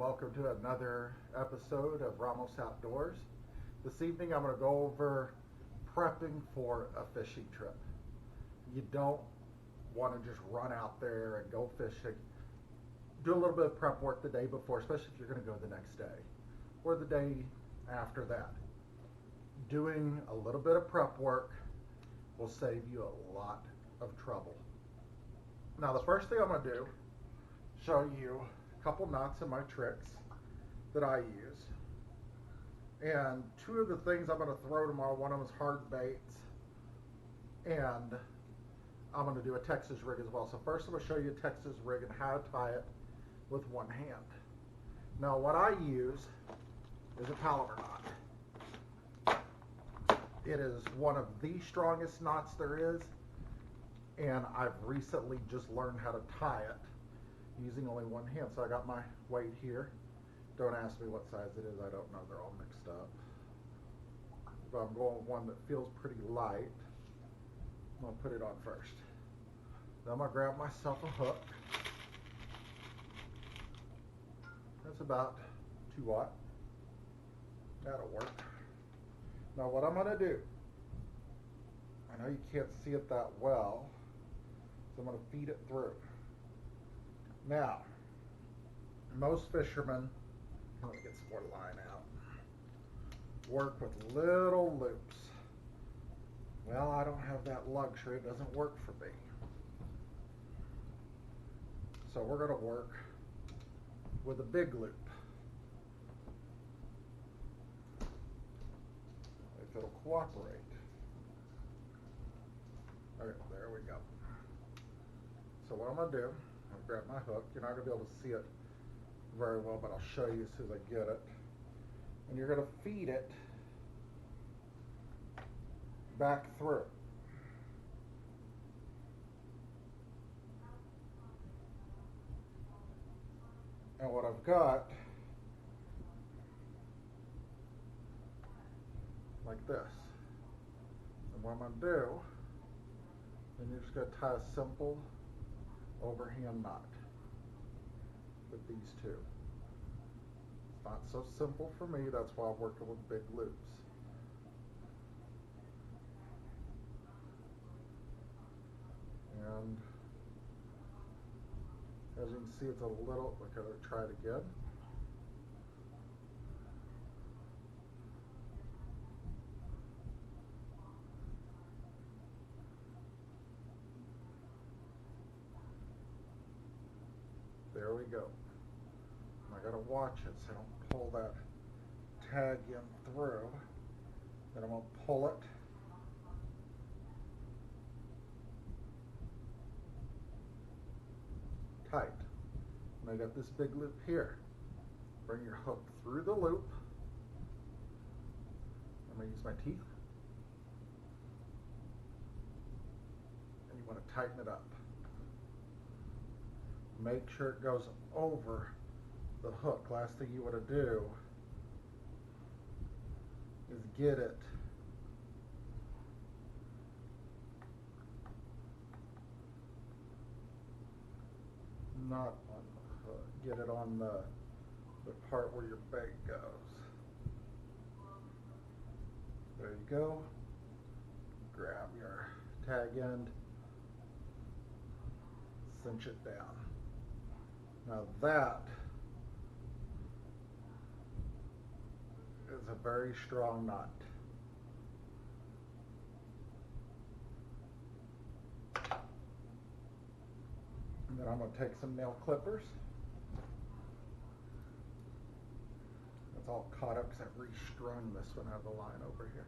welcome to another episode of Ramos Outdoors. This evening I'm going to go over prepping for a fishing trip. You don't want to just run out there and go fishing. Do a little bit of prep work the day before, especially if you're going to go the next day or the day after that. Doing a little bit of prep work will save you a lot of trouble. Now the first thing I'm going to do, show you a couple knots and my tricks that I use. And two of the things I'm going to throw tomorrow, one of them is hard baits, and I'm going to do a Texas rig as well. So first I'm going to show you a Texas rig and how to tie it with one hand. Now what I use is a Palomar knot. It is one of the strongest knots there is, and I've recently just learned how to tie it using only one hand. So I got my weight here. Don't ask me what size it is, I don't know, they're all mixed up. But I'm going with one that feels pretty light. I'm going to put it on first. Then I'm going to grab myself a hook. That's about 2-aught. That'll work. Now what I'm going to do, I know you can't see it that well, so I'm going to feed it through. Now, most fishermen, let me get some more line out, work with little loops. Well, I don't have that luxury, it doesn't work for me. So we're going to work with a big loop. If it'll cooperate. Okay, there we go. So what I'm going to do, I'll grab my hook. You're not going to be able to see it very well, but I'll show you as soon as I get it. And you're going to feed it back through. And what I've got, like this. And what I'm going to do, then you're just going to tie a simple overhand knot with these two. It's not so simple for me, that's why I'm working with big loops. And as you can see, it's a little, okay, I'll try it again. There we go. I gotta watch it so I don't pull that tag in through. Then I'm gonna pull it. Tight. And I got this big loop here. Bring your hook through the loop. I'm gonna use my teeth. And you wanna tighten it up. Make sure it goes over the hook. Last thing you want to do is get it not on the hook, get it on the part where your bait goes. There you go. Grab your tag end, cinch it down. Now that is a very strong knot. And then I'm going to take some nail clippers. It's all caught up because I've restrung this one out of the line over here.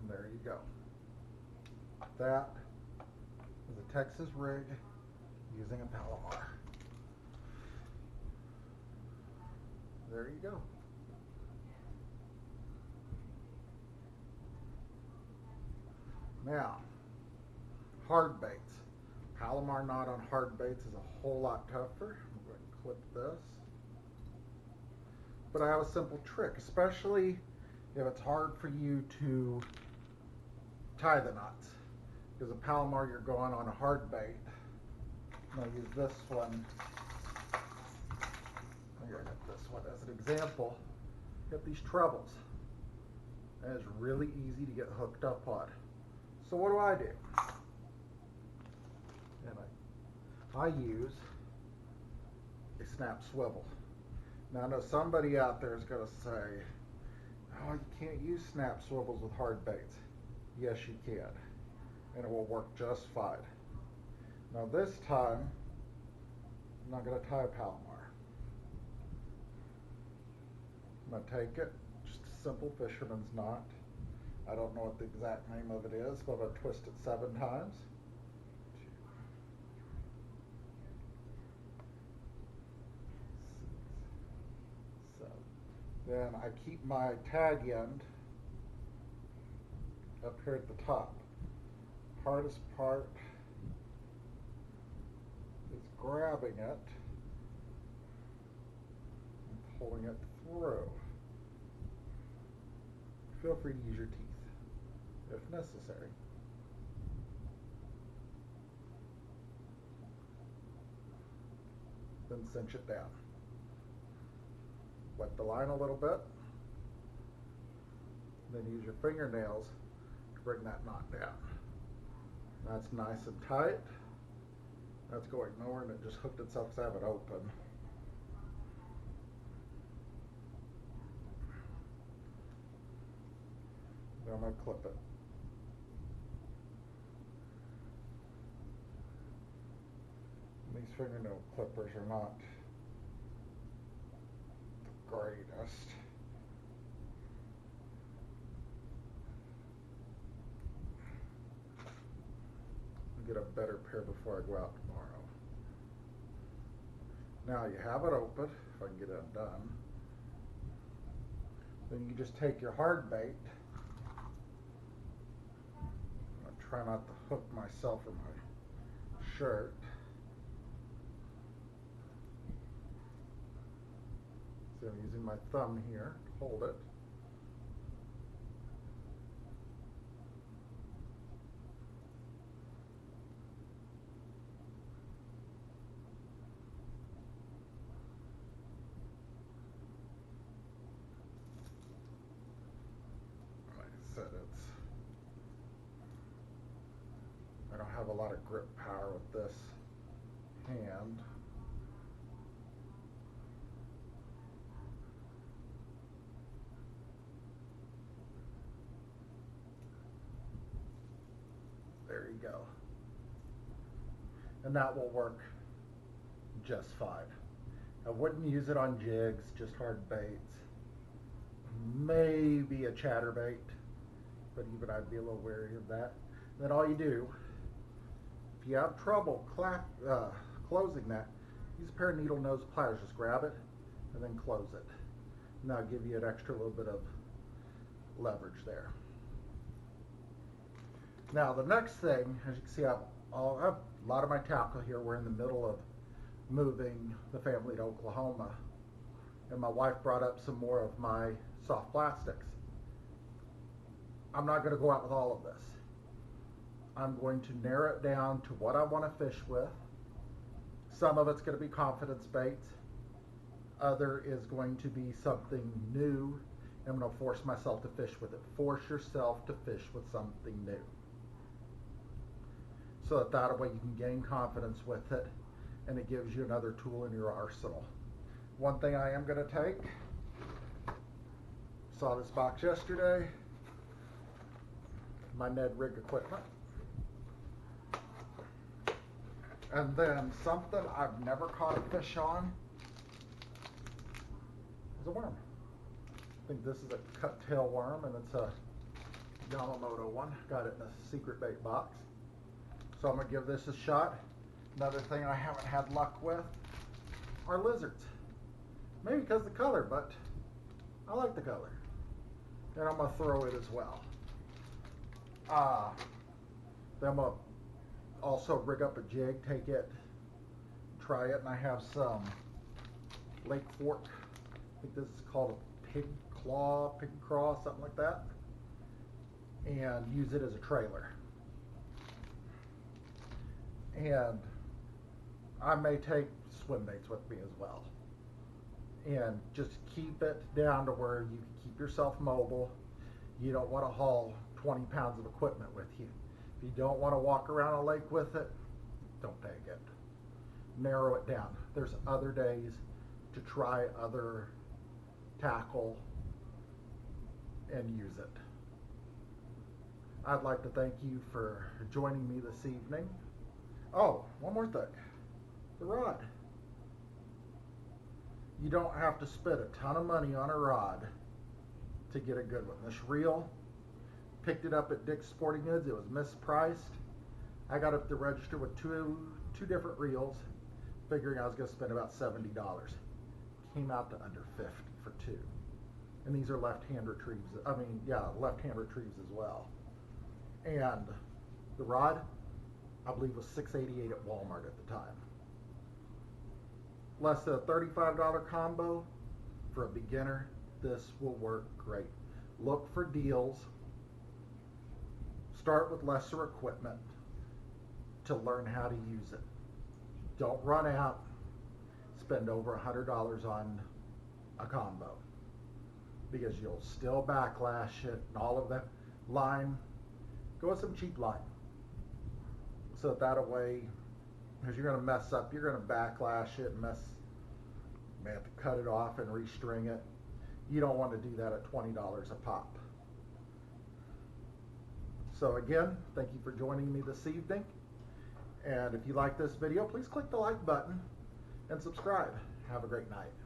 There you go. That is a Texas rig using a Palomar. There you go. Now, hard baits. Palomar knot on hard baits is a whole lot tougher. I'm going to clip this. but I have a simple trick, especially if it's hard for you to tie the knots. Because a Palomar, you're going on a hard bait. I'm going to use this one. I'm going to get this one as an example. Get these trebles. And it's really easy to get hooked up on. So what do? And I use a snap swivel. Now I know somebody out there is going to say, oh, you can't use snap swivels with hard baits. Yes, you can. And it will work just fine. Now this time, I'm not going to tie a Palomar. I'm going to take it, just a simple fisherman's knot. I don't know what the exact name of it is, but I'm going to twist it 7 times. 2, 6, 7. Then I keep my tag end up here at the top. Hardest part is grabbing it and pulling it through. Feel free to use your teeth if necessary. Then cinch it down. Wet the line a little bit. Then use your fingernails to bring that knot down. That's nice and tight. That's going nowhere, and it just hooked itself because I have it open. Then I'm going to clip it. These fingernail clippers are not the greatest. Get a better pair before I go out tomorrow. Now you have it open, if I can get it undone. Then you just take your hard bait. I'm going to try not to hook myself in my shirt. So I'm using my thumb here to hold it. I don't have a lot of grip power with this hand. There you go. And that will work just fine. I wouldn't use it on jigs, just hard baits. Maybe a chatterbait, but even I'd be a little wary of that. Then all you do, if you have trouble closing that, use a pair of needle nose pliers. Just grab it and then close it. And that'll give you an extra little bit of leverage there. Now the next thing, as you can see, I have a lot of my tackle here. We're in the middle of moving the family to Oklahoma, and my wife brought up some more of my soft plastics. I'm not going to go out with all of this. I'm going to narrow it down to what I want to fish with. Some of it's going to be confidence baits. Other is going to be something new. I'm going to force myself to fish with it. Force yourself to fish with something new. So that way you can gain confidence with it, and it gives you another tool in your arsenal. One thing I am going to take, saw this box yesterday, my Ned rig equipment. And then something I've never caught a fish on is a worm. I think this is a cut tail worm, and it's a Yamamoto one. Got it in a secret bait box. So I'm going to give this a shot. Another thing I haven't had luck with are lizards. Maybe because of the color, but I like the color. And I'm going to throw it as well. Then I'm going to also rig up a jig, take it, try it, and I have some Lake Fork I think this is called a pig craw, something like that. And use it as a trailer. And I may take swim baits with me as well. And just keep it down to where you can keep yourself mobile. You don't want to haul 20 pounds of equipment with you. If you don't want to walk around a lake with it, don't take it. Narrow it down. There's other days to try other tackle and use it. I'd like to thank you for joining me this evening. Oh, one more thing. The rod. You don't have to spend a ton of money on a rod to get a good one. This reel, picked it up at Dick's Sporting Goods. It was mispriced. I got it at the register with two different reels, figuring I was going to spend about $70. Came out to under 50 for two. And these are left-hand retrieves. Left-hand retrieves as well. And the rod, I believe, was $6.88 at Walmart at the time. Less than a $35 combo for a beginner. This will work great. Look for deals. Start with lesser equipment to learn how to use it. Don't run out. Spend over $100 on a combo, because you'll still backlash it and all of that. Line, go with some cheap line. So that way, because you're going to mess up, you're going to backlash it and you may have to cut it off and restring it. You don't want to do that at $20 a pop. So again, thank you for joining me this evening. And if you like this video, please click the like button and subscribe. Have a great night.